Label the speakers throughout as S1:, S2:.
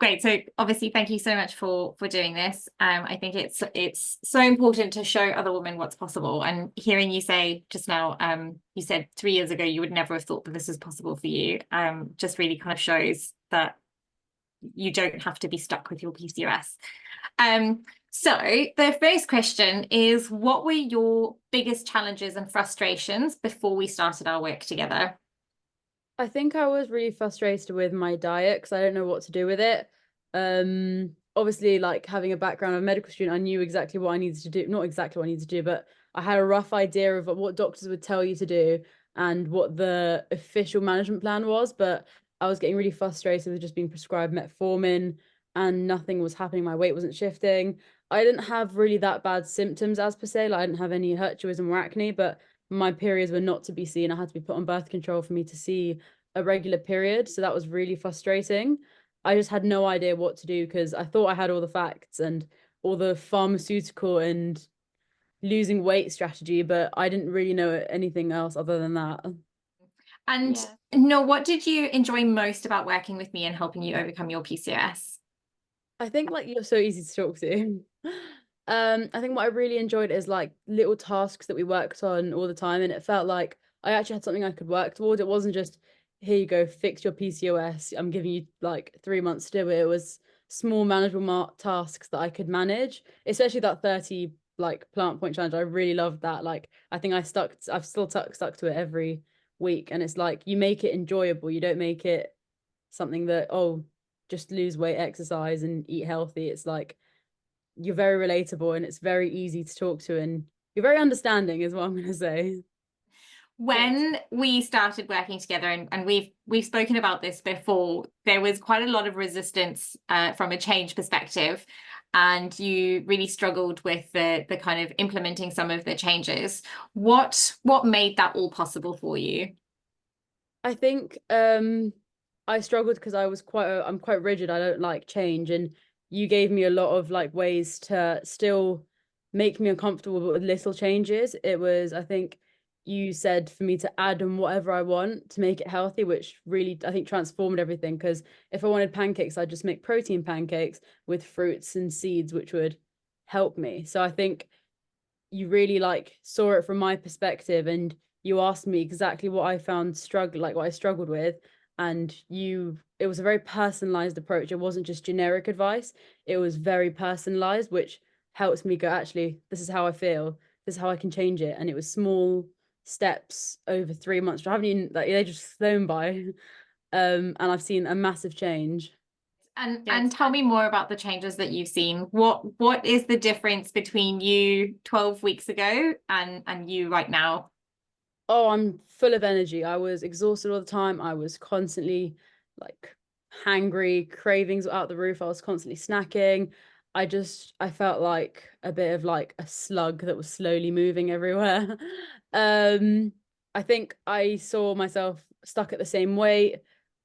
S1: Great. So obviously, thank you so much for doing this. I think it's so important to show other women what's possible. And hearing you say just now, you said 3 years ago you would never have thought that this was possible for you. Just really kind of shows that you don't have to be stuck with your PCOS. So the first question is, what were your biggest challenges and frustrations before we started our work together?
S2: I think I was really frustrated with my diet because I don't know what to do with it. Obviously, like having a background of a medical student, I knew exactly what I needed to do. Not exactly what I needed to do, but I had a rough idea of what doctors would tell you to do and what the official management plan was. But I was getting really frustrated with just being prescribed metformin and nothing was happening. My weight wasn't shifting. I didn't have really that bad symptoms as per se. Like I didn't have any hirsutism or acne, but my periods were not to be seen. I had to be put on birth control for me to see a regular period. So that was really frustrating. I just had no idea what to do because I thought I had all the facts and all the pharmaceutical and losing weight strategy, but I didn't really know anything else other than that.
S1: And
S2: Yeah.
S1: no, what did you enjoy most about working with me and helping you overcome your PCOS?
S2: I think like you're so easy to talk to. I think what I really enjoyed is like little tasks that we worked on all the time, and it felt like I actually had something I could work towards. It wasn't just here you go, fix your PCOS. I'm giving you like 3 months to do it. It was small manageable tasks that I could manage, especially that 30 like plant point challenge. I really loved that. Like I think I've still stuck to it every week, and it's like you make it enjoyable. You don't make it something that, oh, just lose weight, exercise, and eat healthy. It's like you're very relatable and it's very easy to talk to, and you're very understanding, is what I'm going to say.
S1: When we started working together, and we've spoken about this before, there was quite a lot of resistance from a change perspective, and you really struggled with the kind of implementing some of the changes. What made that all possible for you?
S2: I think I struggled because I'm quite rigid. I don't like change, and you gave me a lot of like ways to still make me uncomfortable but with little changes. It was, I think you said for me to add on whatever I want to make it healthy, which really I think transformed everything. Because if I wanted pancakes, I'd just make protein pancakes with fruits and seeds, which would help me. So I think you really like saw it from my perspective, and you asked me exactly what I found what I struggled with, and it was a very personalized approach. It wasn't just generic advice. It was very personalized, which helps me go, actually, this is how I feel, this is how I can change it. And it was small steps over 3 months. I haven't even like they just flown by. And I've seen a massive change.
S1: And tell me more about the changes that you've seen. What is the difference between you 12 weeks ago and you right now?
S2: Oh, I'm full of energy. I was exhausted all the time. I was constantly like hangry, cravings were out the roof. I was constantly snacking. I felt like a bit of like a slug that was slowly moving everywhere. Um, I think I saw myself stuck at the same weight,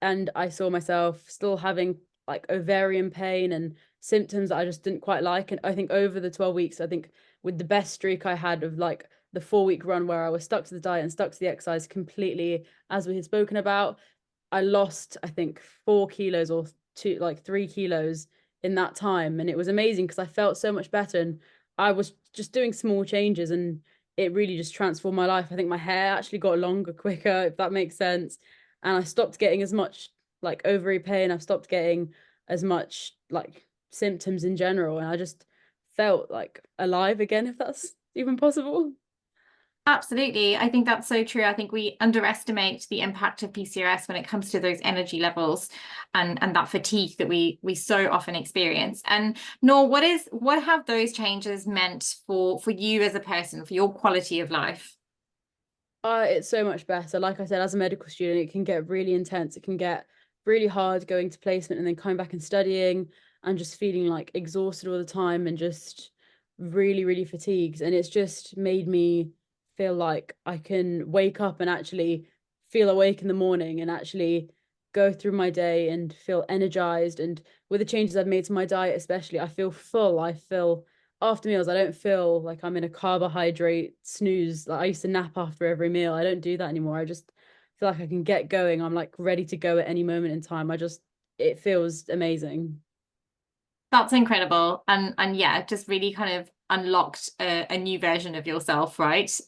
S2: and I saw myself still having like ovarian pain and symptoms that I just didn't quite like. And I think over the 12 weeks, I think with the best streak I had of like the 4 week run where I was stuck to the diet and stuck to the exercise completely, as we had spoken about, I lost, I think, 4 kilos or 3 kilos in that time. And it was amazing because I felt so much better. And I was just doing small changes, and it really just transformed my life. I think my hair actually got longer quicker, if that makes sense. And I stopped getting as much like ovary pain. I've stopped getting as much like symptoms in general. And I just felt like alive again, if that's even possible.
S1: Absolutely. I think that's so true. I think we underestimate the impact of PCOS when it comes to those energy levels and that fatigue that we so often experience. And Noor, what have those changes meant for you as a person, for your quality of life?
S2: It's so much better. Like I said, as a medical student, it can get really intense. It can get really hard going to placement and then coming back and studying and just feeling like exhausted all the time and just really, really fatigued. And it's just made me feel like I can wake up and actually feel awake in the morning and actually go through my day and feel energized. And with the changes I've made to my diet, especially, I feel full. I feel after meals, I don't feel like I'm in a carbohydrate snooze. Like I used to nap after every meal. I don't do that anymore. I just feel like I can get going. I'm like ready to go at any moment in time. It feels amazing.
S1: That's incredible. And yeah, just really kind of unlocked a new version of yourself, right?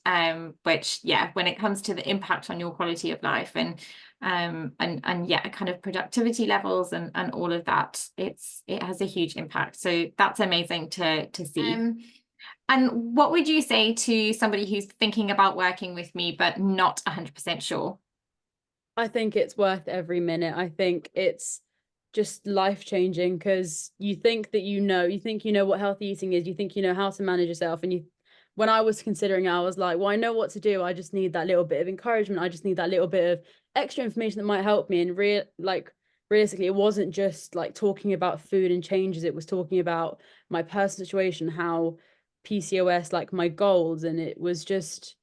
S1: Which, yeah, when it comes to the impact on your quality of life and yeah, kind of productivity levels and all of that, it has a huge impact. So that's amazing to see. And what would you say to somebody who's thinking about working with me but not 100% sure?
S2: I think it's worth every minute. I think it's just life changing because you think you know what healthy eating is, you think you know how to manage yourself. And when I was considering it, I was like, well, I know what to do. I just need that little bit of encouragement. I just need that little bit of extra information that might help me. And realistically, it wasn't just like talking about food and changes, it was talking about my personal situation, how PCOS, like my goals, and it was just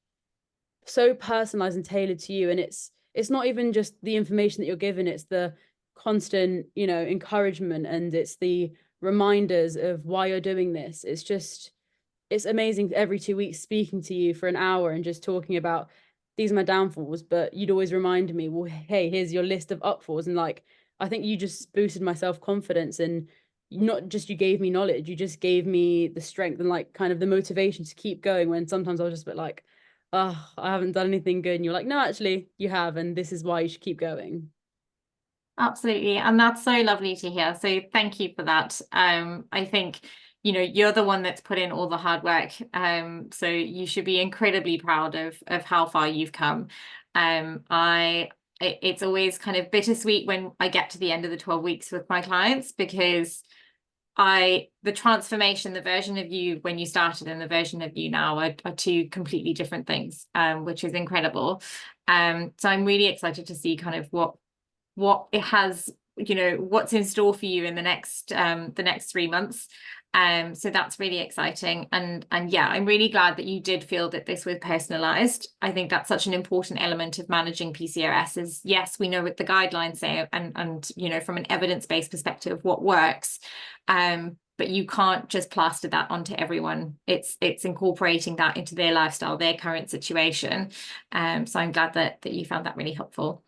S2: so personalized and tailored to you. And it's not even just the information that you're given, it's the constant, encouragement, and it's the reminders of why you're doing this. It's amazing every 2 weeks speaking to you for an hour and just talking about these are my downfalls, but you'd always remind me, well, hey, here's your list of upfalls. And like, I think you just boosted my self-confidence, and not just you gave me knowledge, you just gave me the strength and like kind of the motivation to keep going when sometimes I was just a bit like, oh, I haven't done anything good. And you're like, no, actually you have, and this is why you should keep going.
S1: Absolutely. And that's so lovely to hear. So thank you for that. I think, you're the one that's put in all the hard work. So you should be incredibly proud of how far you've come. It's always kind of bittersweet when I get to the end of the 12 weeks with my clients, because the transformation, the version of you when you started and the version of you now are two completely different things, which is incredible. So I'm really excited to see kind of what it has, what's in store for you in the next 3 months. So that's really exciting. And yeah, I'm really glad that you did feel that this was personalized. I think that's such an important element of managing PCOS is, yes, we know what the guidelines say and from an evidence-based perspective, what works. But you can't just plaster that onto everyone. It's incorporating that into their lifestyle, their current situation. So I'm glad that you found that really helpful.